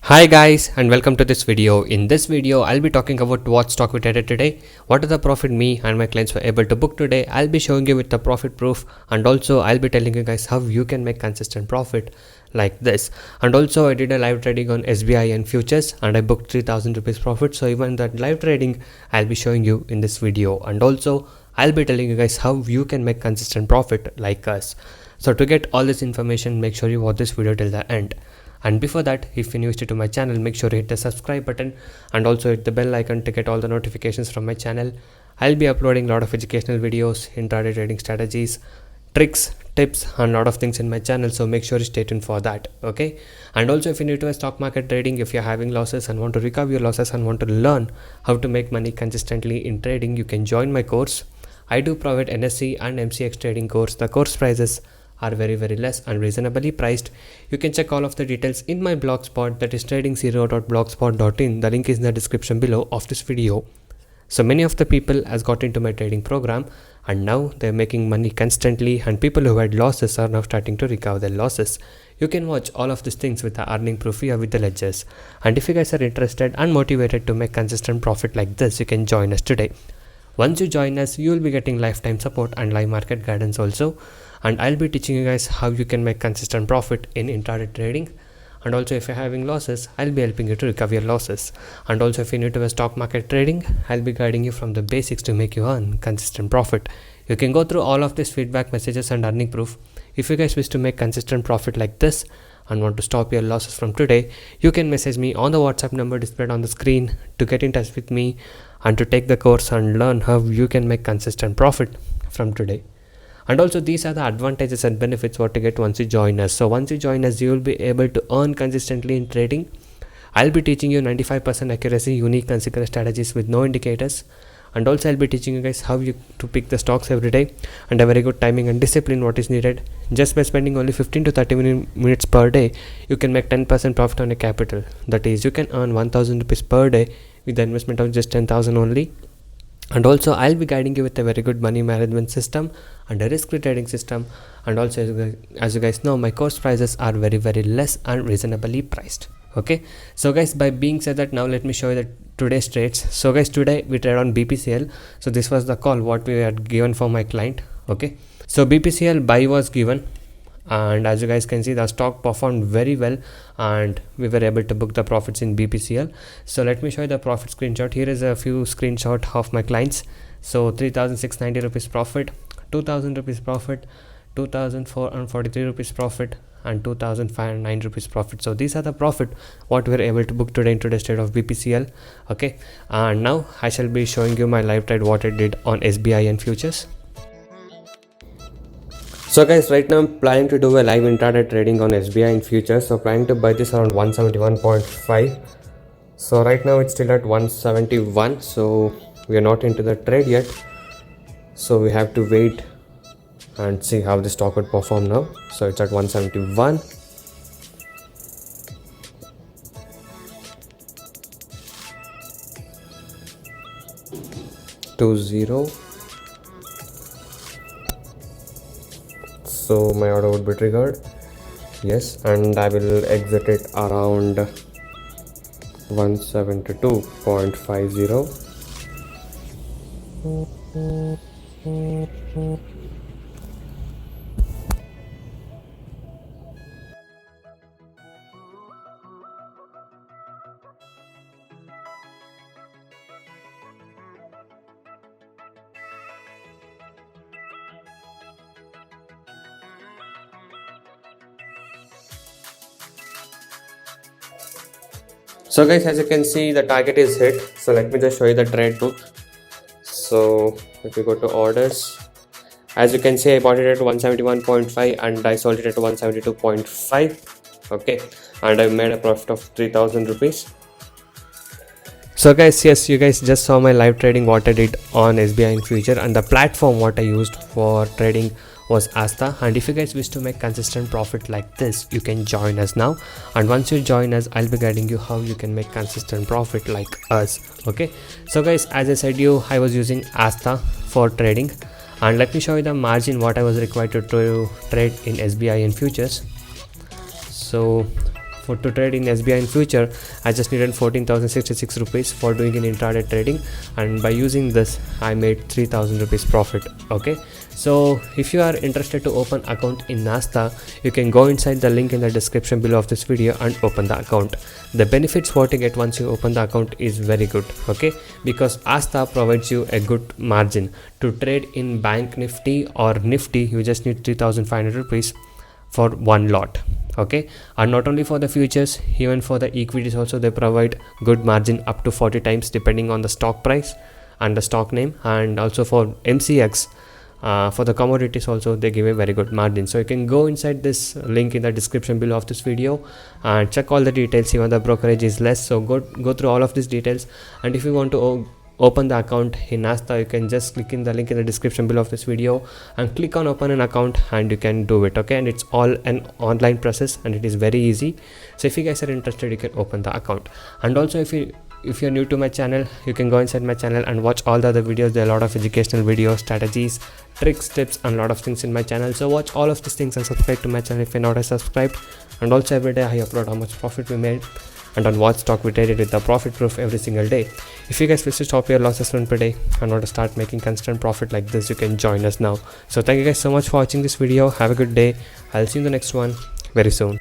Hi guys and welcome to this video. In this video I'll be talking about what stock we traded today, what are the profit me and my clients were able to book today. I'll be showing you with the profit proof, and also I'll be telling you guys how you can make consistent profit like this. And also I did a live trading on SBI and futures and I booked 3000 rupees profit. So even that live trading I'll be showing you in this video, and also I'll be telling you guys how you can make consistent profit like us. So to get all this information, make sure you watch this video till the end. And before that, if you're new to my channel, make sure you hit the subscribe button and also hit the bell icon to get all the notifications from my channel. I'll be uploading a lot of educational videos, intraday trading strategies, tricks, tips and a lot of things in my channel, so make sure you stay tuned for that. Okay, and also if you're new to stock market trading, if you're having losses and want to recover your losses and want to learn how to make money consistently in trading, you can join my course. I do provide NSE and MCX trading course. The course prices are very less and reasonably priced. You can check all of the details in my blogspot, that is trading0.blogspot.in. The link is in the description below of this video. So many of the people has got into my trading program and now they're making money constantly, and people who had losses are now starting to recover their losses. You can watch all of these things with the earning proof here with the ledgers. And if you guys are interested and motivated to make consistent profit like this, you can join us today. Once you join us, you will be getting lifetime support and live market guidance also. And I'll be teaching you guys how you can make consistent profit in intraday trading. And also if you're having losses, I'll be helping you to recover your losses. And also if you're new to stock market trading, I'll be guiding you from the basics to make you earn consistent profit. You can go through all of these feedback messages and earning proof. If you guys wish to make consistent profit like this and want to stop your losses from today, you can message me on the WhatsApp number displayed on the screen to get in touch with me and to take the course and learn how you can make consistent profit from today. And also these are the advantages and benefits what to get once you join us. So once you join us, you will be able to earn consistently in trading. I'll be teaching you 95% accuracy, unique and secret strategies with no indicators. And also I'll be teaching you guys how you to pick the stocks every day and a very good timing and discipline what is needed. Just by spending only 15 to 30 minutes per day, you can make 10% profit on your capital. That is, you can earn 1000 rupees per day with the investment of just 10,000 only. And also I'll be guiding you with a very good money management system and a risk-free trading system. And also as you guys know, my course prices are very less and reasonably priced. Okay, so guys, by being said that, now let me show you the today's trades. So guys, today we trade on BPCL. So this was the call what we had given for my client. Okay, so BPCL buy was given, and as you guys can see, the stock performed very well and we were able to book the profits in BPCL. So let me show you the profit screenshot. Here is a few screenshot of my clients. So 3690 rupees profit, 2000 rupees profit, 2443 rupees profit and 2509 rupees profit. So these are the profit what we were able to book today in today's trade of BPCL. Okay, and now I shall be showing you my live trade what I did on SBI and futures. So guys, right now I'm planning to do a live intraday trading on SBI and futures. So planning to buy this around 171.5. So right now it's still at 171. So we are not into the trade yet. So we have to wait and see how the stock would perform now. So it's at 171. So my order would be triggered, yes, and I will exit it around 172.50. So guys, as you can see, the target is hit. So let me just show you the trade book. So if you go to orders, as you can see, I bought it at 171.5 and I sold it at 172.5. okay, and I made a profit of 3000 rupees. So guys, yes, you guys just saw my live trading what I did on SBI in future, and the platform what I used for trading was Asta. And if you guys wish to make consistent profit like this, you can join us now. And once you join us, I'll be guiding you how you can make consistent profit like us. Okay, so guys, as I said you, I was using Asta for trading, and let me show you the margin what I was required to trade in SBI in futures. So for to trade in SBI in future, I just needed 14,066 rupees for doing in intraday trading, and by using this I made 3,000 rupees profit. Okay, so if you are interested to open account in Nasta, you can go inside the link in the description below of this video and open the account. The benefits what you get once you open the account is very good. Okay, because Asta provides you a good margin to trade in Bank Nifty or Nifty. You just need 3,500 rupees for one lot. Okay, and not only for the futures, even for the equities also they provide good margin up to 40 times depending on the stock price and the stock name. And also for MCX, for the commodities also they give a very good margin. So you can go inside this link in the description below of this video and check all the details. Even the brokerage is less, so go through all of these details. And if you want to open the account in Nasta, you can just click in the link in the description below of this video and click on open an account and you can do it. Okay, and it's all an online process and it is very easy. So if you guys are interested, you can open the account. And also if you're new to my channel, you can go inside my channel and watch all the other videos. There are a lot of educational videos, strategies, tricks, tips, and a lot of things in my channel. So watch all of these things and subscribe to my channel if you're not subscribed. And also every day I upload how much profit we made and on what stock we traded with the profit proof every single day. If you guys wish to stop your losses run per day and want to start making constant profit like this, you can join us now. So thank you guys so much for watching this video. Have a good day. I'll see you in the next one very soon.